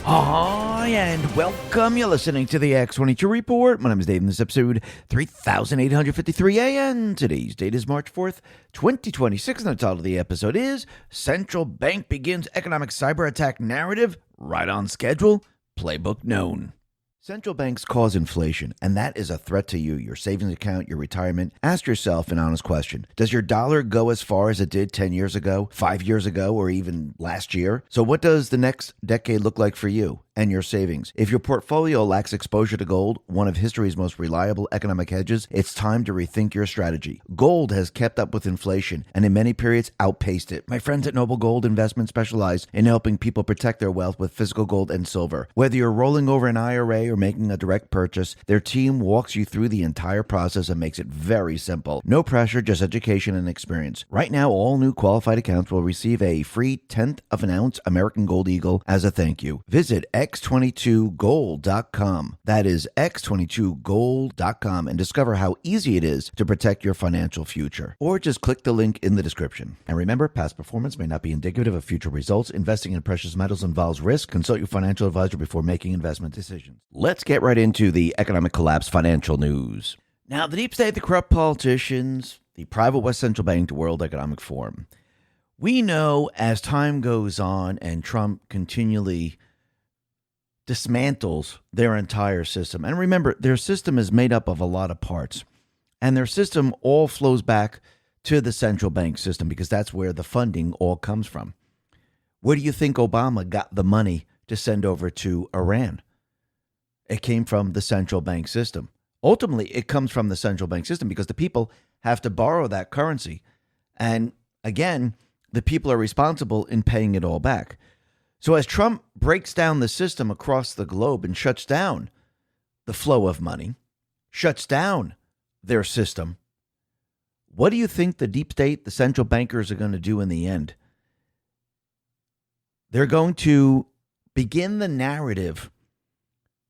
Hi, and welcome. You're listening to the X22 Report. My name is Dave, and this is episode 3853, and today's date is March 4th, 2026, and the title of the episode is Central Bank Begins Economic Cyberattack Narrative Right on Schedule, Playbook Known. Central banks cause inflation, and that is a threat to you, your savings account, your retirement. Ask yourself an honest question. Does your dollar go as far as it did 10 years ago, 5 years ago, or even last year? So what does the next decade look like for you and your savings? If your portfolio lacks exposure to gold, one of history's most reliable economic hedges, it's time to rethink your strategy. Gold has kept up with inflation and in many periods outpaced it. My friends at Noble Gold Investment specialize in helping people protect their wealth with physical gold and silver. Whether you're rolling over an IRA or making a direct purchase, their team walks you through the entire process and makes it very simple. No pressure, just education and experience. Right now, all new qualified accounts will receive a free 1/10 of an ounce American Gold Eagle as a thank you. Visit X22Gold.com. That is X22Gold.com, and discover how easy it is to protect your financial future. Or just click the link in the description. And remember, past performance may not be indicative of future results. Investing in precious metals involves risk. Consult your financial advisor before making investment decisions. Let's get right into the economic collapse financial news. Now, the deep state, the corrupt politicians, the private West Central Bank, the World Economic Forum. We know as time goes on and Trump continually dismantles their entire system. And remember, their system is made up of a lot of parts. And their system all flows back to the central bank system because that's where the funding all comes from. Where do you think Obama got the money to send over to Iran? It came from the central bank system. Ultimately, it comes from the central bank system because the people have to borrow that currency. And again, the people are responsible in paying it all back. So as Trump breaks down the system across the globe and shuts down the flow of money, shuts down their system, what do you think the deep state, the central bankers are going to do in the end? They're going to begin the narrative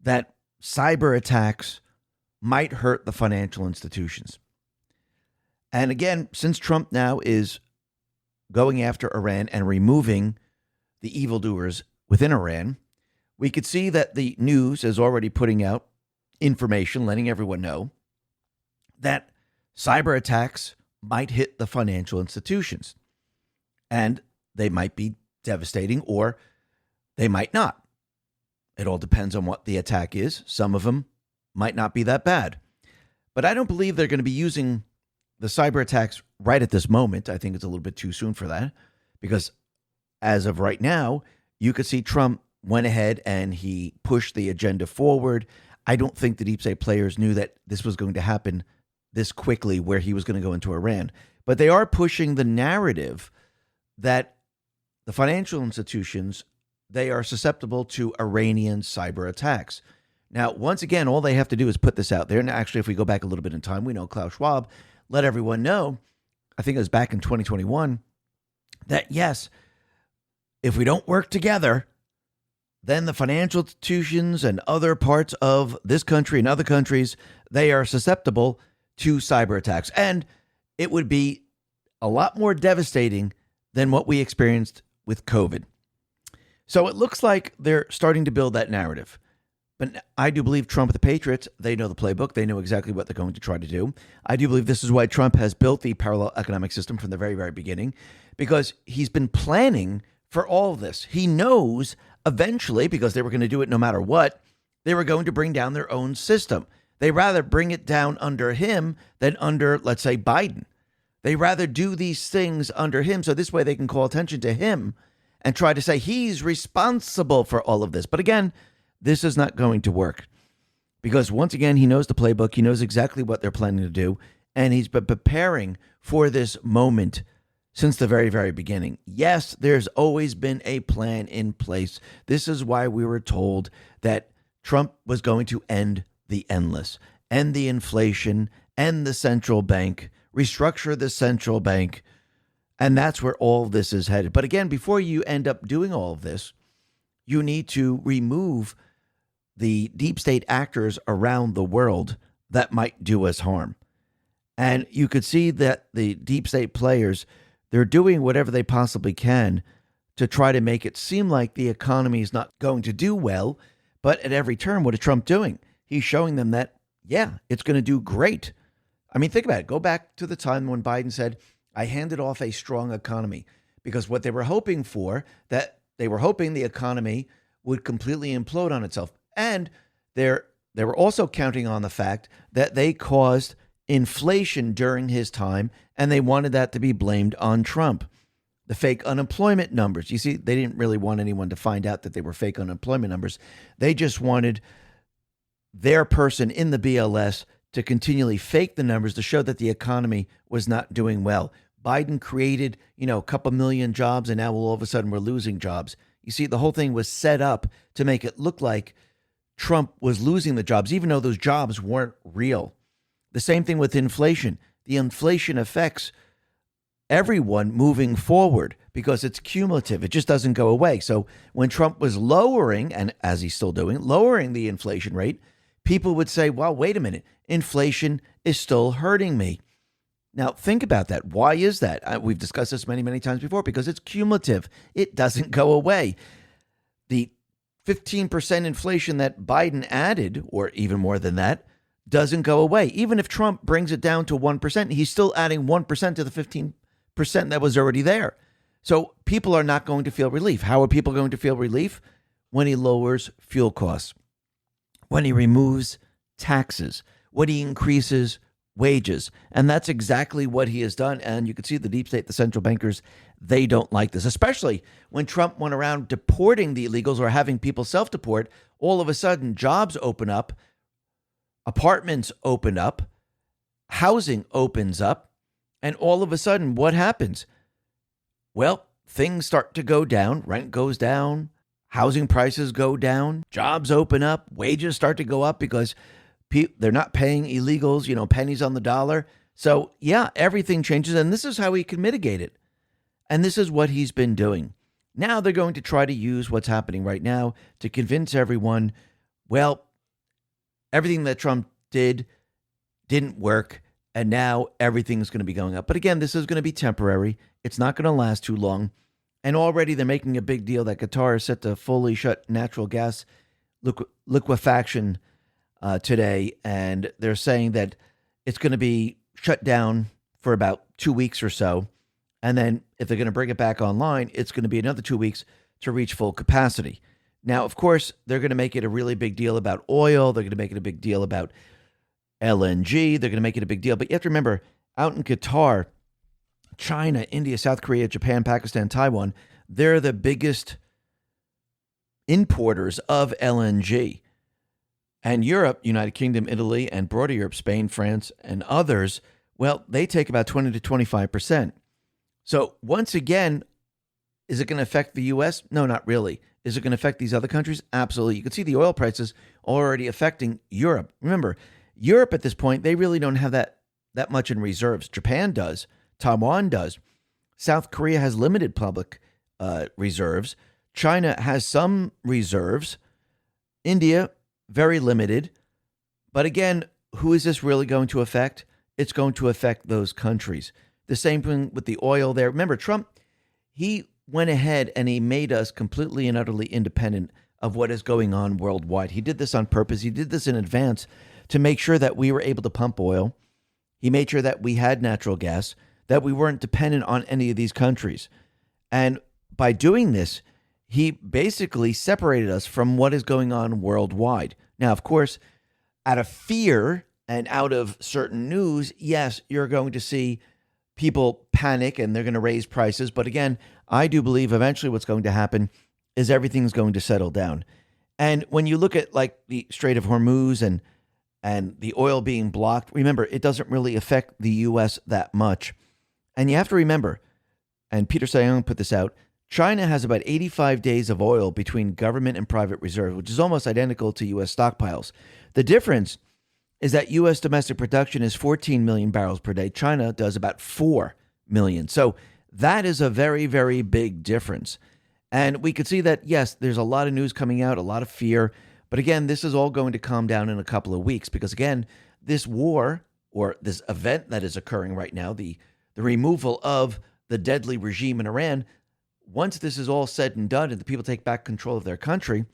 that cyber attacks might hurt the financial institutions. And again, since Trump now is going after Iran and removing the evildoers within Iran, we could see that the news is already putting out information, letting everyone know that cyber attacks might hit the financial institutions. And they might be devastating or they might not. It all depends on what the attack is. Some of them might not be that bad. But I don't believe they're going to be using the cyber attacks right at this moment. I think it's a little bit too soon for that because as of right now, you could see Trump went ahead and he pushed the agenda forward. I don't think the deep state players knew that this was going to happen this quickly where he was going to go into Iran. But they are pushing the narrative that the financial institutions, they are susceptible to Iranian cyber attacks. Now, once again, all they have to do is put this out there. And actually, if we go back a little bit in time, we know Klaus Schwab let everyone know, I think it was back in 2021, that yes, if we don't work together, then the financial institutions and other parts of this country and other countries, they are susceptible to cyber attacks. And it would be a lot more devastating than what we experienced with COVID. So it looks like they're starting to build that narrative. But I do believe Trump and the Patriots, they know the playbook. They know exactly what they're going to try to do. I do believe this is why Trump has built the parallel economic system from the very, very beginning, because he's been planning for all of this. He knows eventually, because they were going to do it no matter what, they were going to bring down their own system. They rather bring it down under him than under, let's say, Biden. They rather do these things under him so this way they can call attention to him and try to say he's responsible for all of this. But again, this is not going to work because once again, he knows the playbook. He knows exactly what they're planning to do. And he's been preparing for this moment since the very, very beginning. Yes, there's always been a plan in place. This is why we were told that Trump was going to end the endless, end the inflation, end the central bank, restructure the central bank. And that's where all this is headed. But again, before you end up doing all of this, you need to remove the deep state actors around the world that might do us harm. And you could see that the deep state players, they're doing whatever they possibly can to try to make it seem like the economy is not going to do well. But at every turn, what is Trump doing? He's showing them that, yeah, it's going to do great. I mean, think about it. Go back to the time when Biden said, I handed off a strong economy, because what they were hoping for, that they were hoping the economy would completely implode on itself. And they were also counting on the fact that they caused inflation during his time, and they wanted that to be blamed on Trump. The fake unemployment numbers. You see, they didn't really want anyone to find out that they were fake unemployment numbers. They just wanted their person in the BLS to continually fake the numbers to show that the economy was not doing well. Biden created, a couple million jobs, and now all of a sudden we're losing jobs. You see, the whole thing was set up to make it look like Trump was losing the jobs, even though those jobs weren't real. The same thing with inflation. The inflation affects everyone moving forward because it's cumulative. It just doesn't go away. So when Trump was lowering, and as he's still doing, lowering the inflation rate, people would say, well, wait a minute, inflation is still hurting me. Now, think about that. Why is that? We've discussed this many, many times before, because it's cumulative. It doesn't go away. The 15% inflation that Biden added, or even more than that, doesn't go away. Even if Trump brings it down to 1%, he's still adding 1% to the 15% that was already there. So people are not going to feel relief. How are people going to feel relief? When he lowers fuel costs, when he removes taxes, when he increases wages. And that's exactly what he has done. And you can see the deep state, the central bankers, they don't like this, especially when Trump went around deporting the illegals or having people self-deport. All of a sudden, jobs open up, apartments open up, housing opens up, and all of a sudden, what happens? Well, things start to go down, rent goes down, housing prices go down, jobs open up, wages start to go up because they're not paying illegals, pennies on the dollar. So, yeah, everything changes, and this is how he can mitigate it. And this is what he's been doing. Now they're going to try to use what's happening right now to convince everyone, well, everything that Trump didn't work, and now everything's going to be going up. But again, this is going to be temporary. It's not going to last too long. And already they're making a big deal that Qatar is set to fully shut natural gas liquefaction today, and they're saying that it's going to be shut down for about 2 weeks or so. And then if they're going to bring it back online, it's going to be another 2 weeks to reach full capacity. Now, of course, they're going to make it a really big deal about oil. They're going to make it a big deal about LNG. They're going to make it a big deal. But you have to remember, out in Qatar, China, India, South Korea, Japan, Pakistan, Taiwan, they're the biggest importers of LNG. And Europe, United Kingdom, Italy, and broader Europe, Spain, France, and others, well, they take about 20 to 25%. So once again, is it going to affect the U.S.? No, not really. Is it going to affect these other countries? Absolutely. You can see the oil prices already affecting Europe. Remember, Europe at this point, they really don't have that much in reserves. Japan does. Taiwan does. South Korea has limited public reserves. China has some reserves. India, very limited. But again, who is this really going to affect? It's going to affect those countries. The same thing with the oil there. Remember, Trump, he went ahead and he made us completely and utterly independent of what is going on worldwide. He did this on purpose. He did this in advance to make sure that we were able to pump oil. He made sure that we had natural gas, that we weren't dependent on any of these countries. And by doing this, he basically separated us from what is going on worldwide. Now, of course, out of fear and out of certain news, yes, you're going to see people panic and they're going to raise prices. But again, I do believe eventually what's going to happen is everything's going to settle down. And when you look at like the Strait of Hormuz and the oil being blocked, remember, it doesn't really affect the U.S. that much. And you have to remember, and Peter Sayong put this out, China has about 85 days of oil between government and private reserves, which is almost identical to U.S. stockpiles. The difference is that U.S. domestic production is 14 million barrels per day. China does about 4 million. So that is a very, very big difference. And we could see that, yes, there's a lot of news coming out, a lot of fear. But again, this is all going to calm down in a couple of weeks because, again, this war or this event that is occurring right now, the removal of the deadly regime in Iran, once this is all said and done and the people take back control of their country,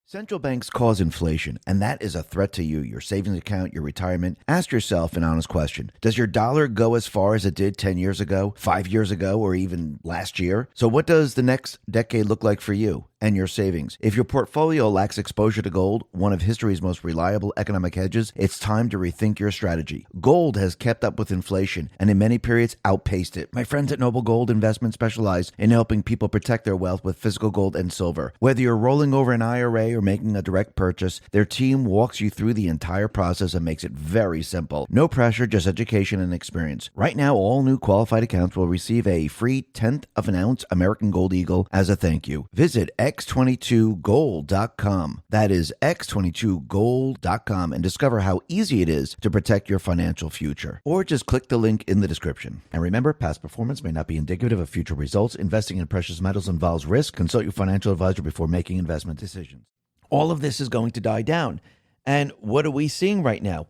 central banks cause inflation, and that is a threat to you, your savings account, your retirement. Ask yourself an honest question. Does your dollar go as far as it did 10 years ago, 5 years ago, or even last year? So what does the next decade look like for you and your savings? If your portfolio lacks exposure to gold, one of history's most reliable economic hedges, it's time to rethink your strategy. Gold has kept up with inflation and in many periods outpaced it. My friends at Noble Gold Investment specialize in helping people protect their wealth with physical gold and silver. Whether you're rolling over an IRA or making a direct purchase, their team walks you through the entire process and makes it very simple. No pressure, just education and experience. Right now, all new qualified accounts will receive a free 1/10 of an ounce American Gold Eagle as a thank you. Visit X22Gold.com. That is X22Gold.com and discover how easy it is to protect your financial future. Or just click the link in the description. And remember, past performance may not be indicative of future results. Investing in precious metals involves risk. Consult your financial advisor before making investment decisions. All of this is going to die down. And what are we seeing right now?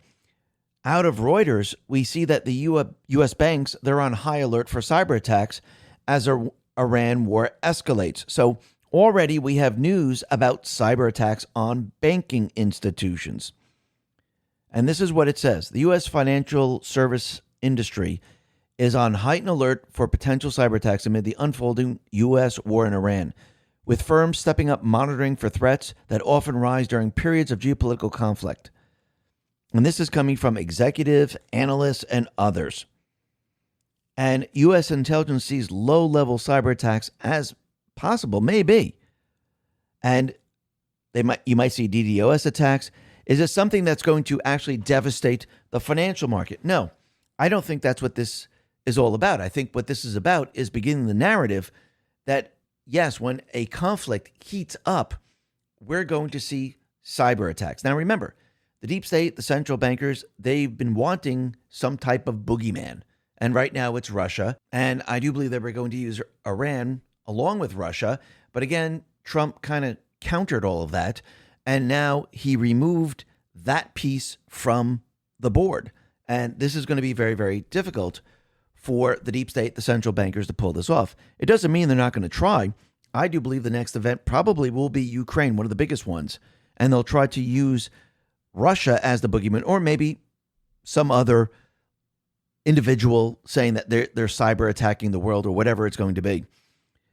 Out of Reuters, we see that the U.S. banks, they're on high alert for cyber attacks as Iran war escalates. So already we have news about cyber attacks on banking institutions. And this is what it says. The U.S. financial service industry is on heightened alert for potential cyber attacks amid the unfolding U.S. war in Iran, with firms stepping up monitoring for threats that often rise during periods of geopolitical conflict. And this is coming from executives, analysts, and others. And U.S. intelligence sees low-level cyber attacks as possible, maybe. And you might see DDoS attacks. Is this something that's going to actually devastate the financial market? No, I don't think that's what this is all about. I think what this is about is beginning the narrative that yes, when a conflict heats up, we're going to see cyber attacks. Now, remember, the deep state, the central bankers, they've been wanting some type of boogeyman. And right now it's Russia. And I do believe that we're going to use Iran along with Russia. But again, Trump kind of countered all of that. And now he removed that piece from the board. And this is going to be very, very difficult for the deep state, the central bankers to pull this off. It doesn't mean they're not going to try. I do believe the next event probably will be Ukraine, one of the biggest ones. And they'll try to use Russia as the boogeyman, or maybe some other individual saying that they're cyber attacking the world or whatever it's going to be.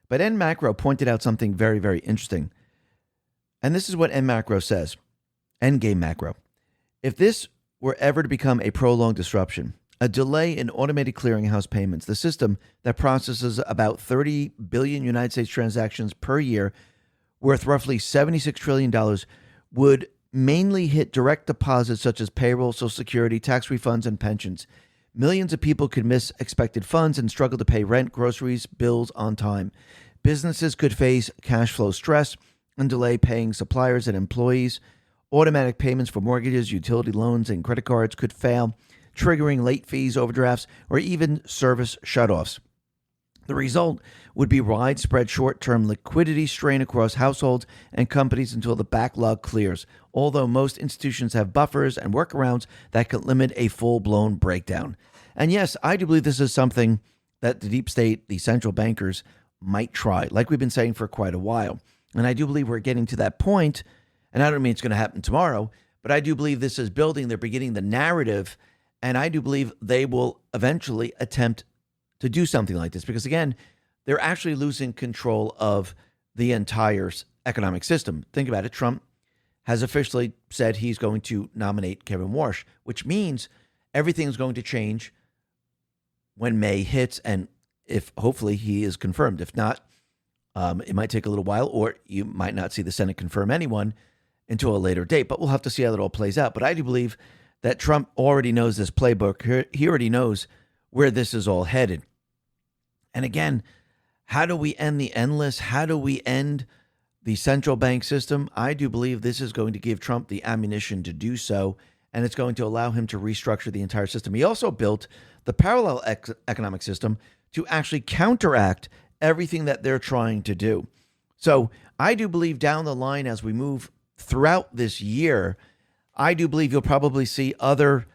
But N Macro pointed out something very, very interesting. And this is what N Macro says. Endgame Macro. If this were ever to become a prolonged disruption, a delay in automated clearinghouse payments, the system that processes about 30 billion United States transactions per year, worth roughly $76 trillion, would mainly hit direct deposits such as payroll, Social Security, tax refunds, and pensions. Millions of people could miss expected funds and struggle to pay rent, groceries, bills on time. Businesses could face cash flow stress and delay paying suppliers and employees. Automatic payments for mortgages, utility loans, and credit cards could fail, triggering late fees, overdrafts, or even service shutoffs. The result would be widespread short-term liquidity strain across households and companies until the backlog clears, although most institutions have buffers and workarounds that can limit a full-blown breakdown. And yes, I do believe this is something that the deep state, the central bankers, might try, like we've been saying for quite a while. And I do believe we're getting to that point, and I don't mean it's going to happen tomorrow, but I do believe this is building. They're beginning the narrative. And I do believe they will eventually attempt to do something like this because, again, they're actually losing control of the entire economic system. Think about it. Trump has officially said he's going to nominate Kevin Warsh, which means everything is going to change when May hits. And if hopefully he is confirmed, if not, it might take a little while, or you might not see the Senate confirm anyone until a later date. But we'll have to see how it all plays out. But I do believe that Trump already knows this playbook. He already knows where this is all headed. And again, how do we end the endless? How do we end the central bank system? I do believe this is going to give Trump the ammunition to do so, and it's going to allow him to restructure the entire system. He also built the parallel economic system to actually counteract everything that they're trying to do. So I do believe down the line, as we move throughout this year, I do believe you'll probably see other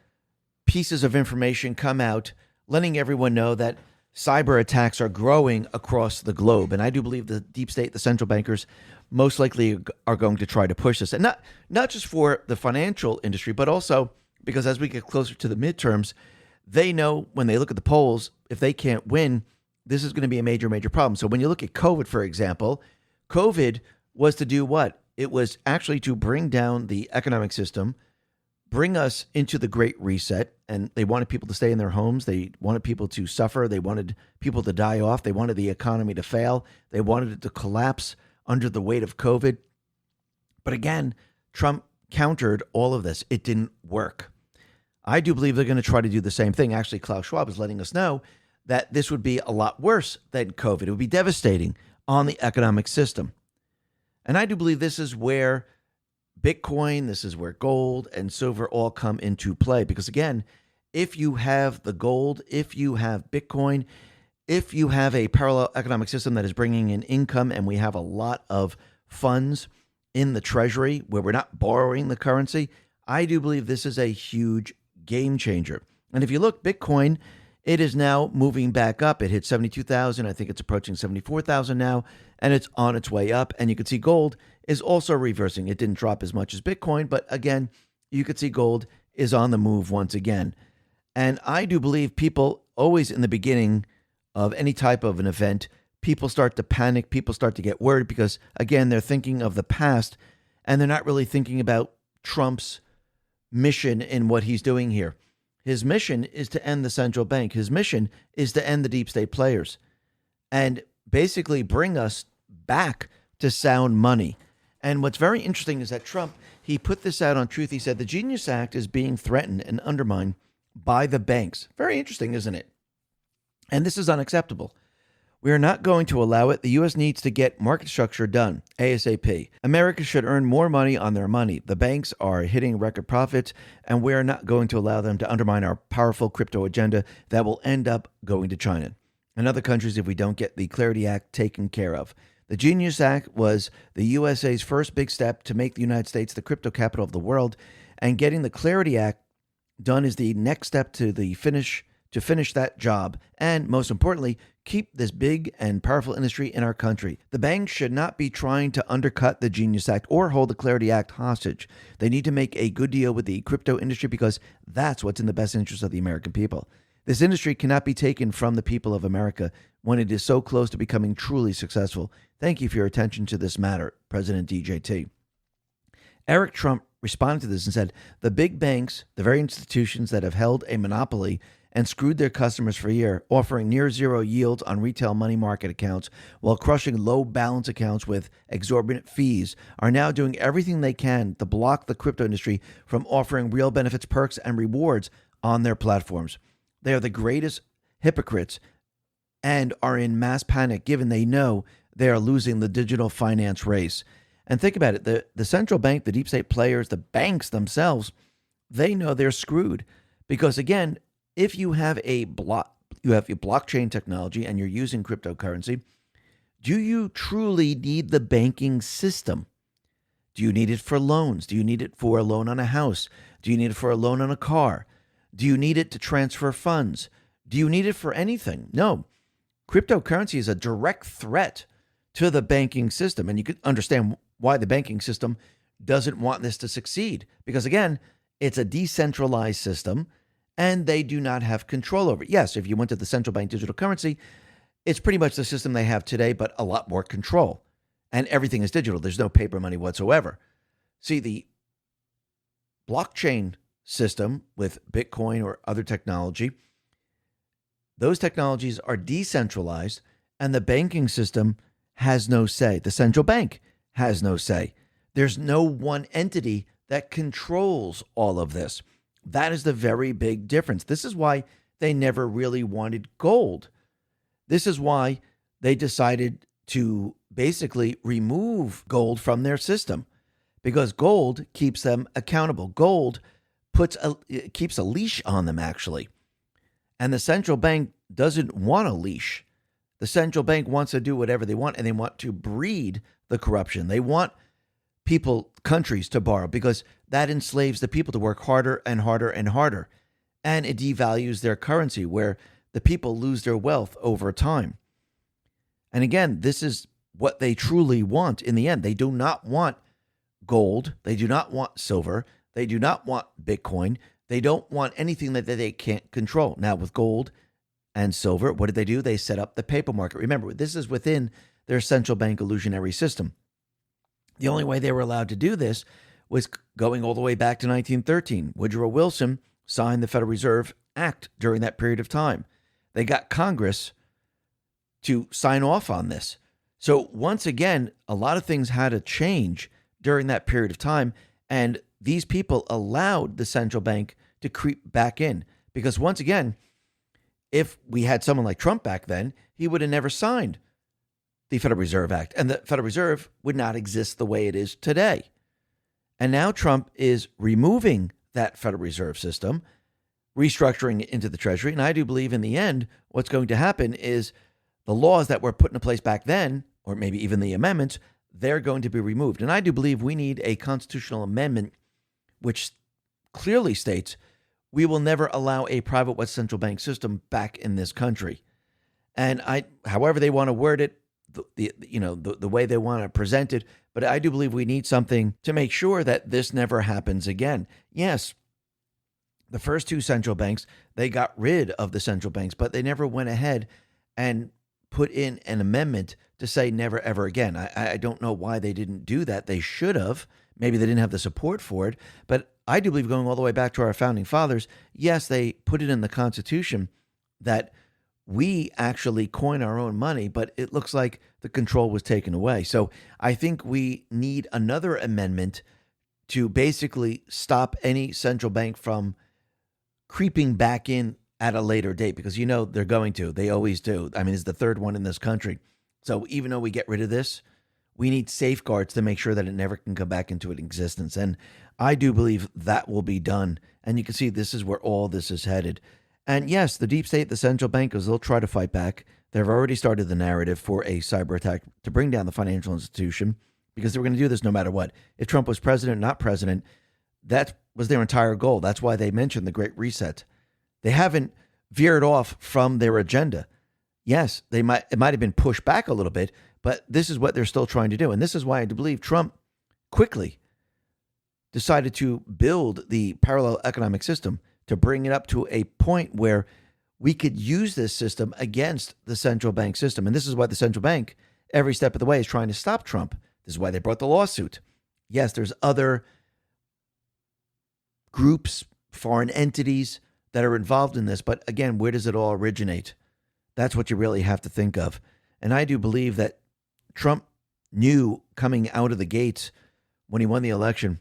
pieces of information come out letting everyone know that cyber attacks are growing across the globe. And I do believe the deep state, the central bankers, most likely are going to try to push this. And not just for the financial industry, but also because as we get closer to the midterms, they know when they look at the polls, if they can't win, this is going to be a major, major problem. So when you look at COVID, for example, COVID was to do what? It was actually to bring down the economic system, bring us into the Great Reset, and they wanted people to stay in their homes. They wanted people to suffer. They wanted people to die off. They wanted the economy to fail. They wanted it to collapse under the weight of COVID. But again, Trump countered all of this. It didn't work. I do believe they're going to try to do the same thing. Actually, Klaus Schwab is letting us know that this would be a lot worse than COVID. It would be devastating on the economic system. And I do believe this is where Bitcoin, this is where gold and silver all come into play. Because again, if you have the gold, if you have Bitcoin, if you have a parallel economic system that is bringing in income, and we have a lot of funds in the treasury where we're not borrowing the currency, I do believe this is a huge game changer. And if you look, Bitcoin, it is now moving back up. It hit 72,000. I think it's approaching 74,000 now, and it's on its way up. And you can see gold is also reversing. It didn't drop as much as Bitcoin, but again, you could see gold is on the move once again. And I do believe people always in the beginning of any type of an event, people start to panic, people start to get worried because, again, they're thinking of the past and they're not really thinking about Trump's mission in what he's doing here. His mission is to end the central bank. His mission is to end the deep state players and basically bring us back to sound money. And what's very interesting is that Trump, he put this out on Truth. He said the Genius Act is being threatened and undermined by the banks. Very interesting, isn't it? And this is unacceptable. We are not going to allow it. The U.S. needs to get market structure done ASAP. America should earn more money on their money. The banks are hitting record profits, and we are not going to allow them to undermine our powerful crypto agenda that will end up going to China and other countries if we don't get the Clarity Act taken care of. The Genius Act was the USA's first big step to make the United States the crypto capital of the world, and getting the Clarity Act done is the next step to finish that job, and most importantly, keep this big and powerful industry in our country. The banks should not be trying to undercut the Genius Act or hold the Clarity Act hostage. They need to make a good deal with the crypto industry because that's what's in the best interest of the American people. This industry cannot be taken from the people of America when it is so close to becoming truly successful. Thank you for your attention to this matter, President DJT. Eric Trump responded to this and said, the big banks, the very institutions that have held a monopoly and screwed their customers for a year, offering near zero yields on retail money market accounts while crushing low balance accounts with exorbitant fees, are now doing everything they can to block the crypto industry from offering real benefits, perks, and rewards on their platforms. They are the greatest hypocrites and are in mass panic given they know they are losing the digital finance race. And think about it, the central bank, the deep state players, the banks themselves, they know they're screwed because, again, if you have a blockchain technology and you're using cryptocurrency, do you truly need the banking system? Do you need it for loans? Do you need it for a loan on a house? Do you need it for a loan on a car? Do you need it to transfer funds? Do you need it for anything? No. Cryptocurrency is a direct threat to the banking system. And you can understand why the banking system doesn't want this to succeed. Because again, it's a decentralized system and they do not have control over it. Yes, if you went to the central bank digital currency, it's pretty much the system they have today, but a lot more control. And everything is digital. There's no paper money whatsoever. See, the blockchain system with Bitcoin or other technology, those technologies are decentralized and the banking system has no say. The central bank has no say. There's no one entity that controls all of this. That is the very big difference. This is why they never really wanted gold. This is why they decided to basically remove gold from their system, because gold keeps them accountable. Gold keeps a leash on them, actually. And the central bank doesn't want a leash. The central bank wants to do whatever they want, and they want to breed the corruption. They want countries to borrow because that enslaves the people to work harder and harder and harder. And it devalues their currency, where the people lose their wealth over time. And again, this is what they truly want in the end. They do not want gold. They do not want silver. They do not want Bitcoin. They don't want anything that they can't control. Now, with gold and silver, what did they do? They set up the paper market. Remember, this is within their central bank illusionary system. The only way they were allowed to do this was going all the way back to 1913. Woodrow Wilson signed the Federal Reserve Act during that period of time. They got Congress to sign off on this. So once again, a lot of things had to change during that period of time, and these people allowed the central bank to creep back in. Because once again, if we had someone like Trump back then, he would have never signed the Federal Reserve Act, and the Federal Reserve would not exist the way it is today. And now Trump is removing that Federal Reserve system, restructuring it into the Treasury. And I do believe in the end, what's going to happen is the laws that were put into place back then, or maybe even the amendments, they're going to be removed. And I do believe we need a constitutional amendment which clearly states we will never allow a private West central bank system back in this country. And however they want to word it, the way they want to present it, but I do believe we need something to make sure that this never happens again. Yes, the first two central banks, they got rid of the central banks, but they never went ahead and put in an amendment to say never, ever again. I don't know why they didn't do that. They should have. Maybe they didn't have the support for it. But I do believe, going all the way back to our founding fathers, yes, they put it in the Constitution that we actually coin our own money, but it looks like the control was taken away. So I think we need another amendment to basically stop any central bank from creeping back in at a later date, because they're going to. They always do. I mean, it's the third one in this country. So even though we get rid of this, we need safeguards to make sure that it never can come back into existence. And I do believe that will be done. And you can see this is where all this is headed. And yes, the deep state, the central bankers, they'll try to fight back. They've already started the narrative for a cyber attack to bring down the financial institution, because they were going to do this no matter what. If Trump was president or not president, that was their entire goal. That's why they mentioned the Great Reset. They haven't veered off from their agenda. Yes, it might have been pushed back a little bit, but this is what they're still trying to do. And this is why I do believe Trump quickly decided to build the parallel economic system to bring it up to a point where we could use this system against the central bank system. And this is why the central bank, every step of the way, is trying to stop Trump. This is why they brought the lawsuit. Yes, there's other groups, foreign entities that are involved in this. But again, where does it all originate? That's what you really have to think of. And I do believe that Trump knew coming out of the gates when he won the election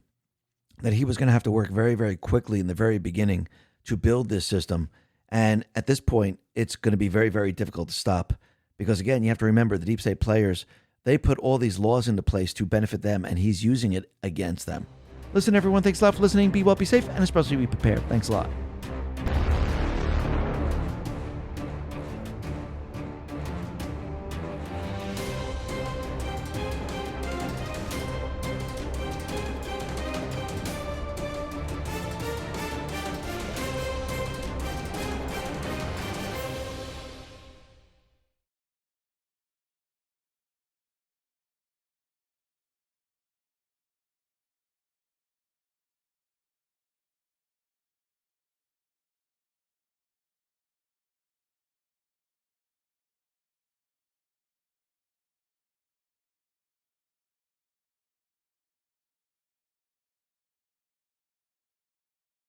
that he was going to have to work very, very quickly in the very beginning to build this system. And at this point, it's going to be very, very difficult to stop. Because again, you have to remember the deep state players, they put all these laws into place to benefit them, and he's using it against them. Listen, everyone, thanks a lot for listening. Be well, be safe, and especially be prepared. Thanks a lot.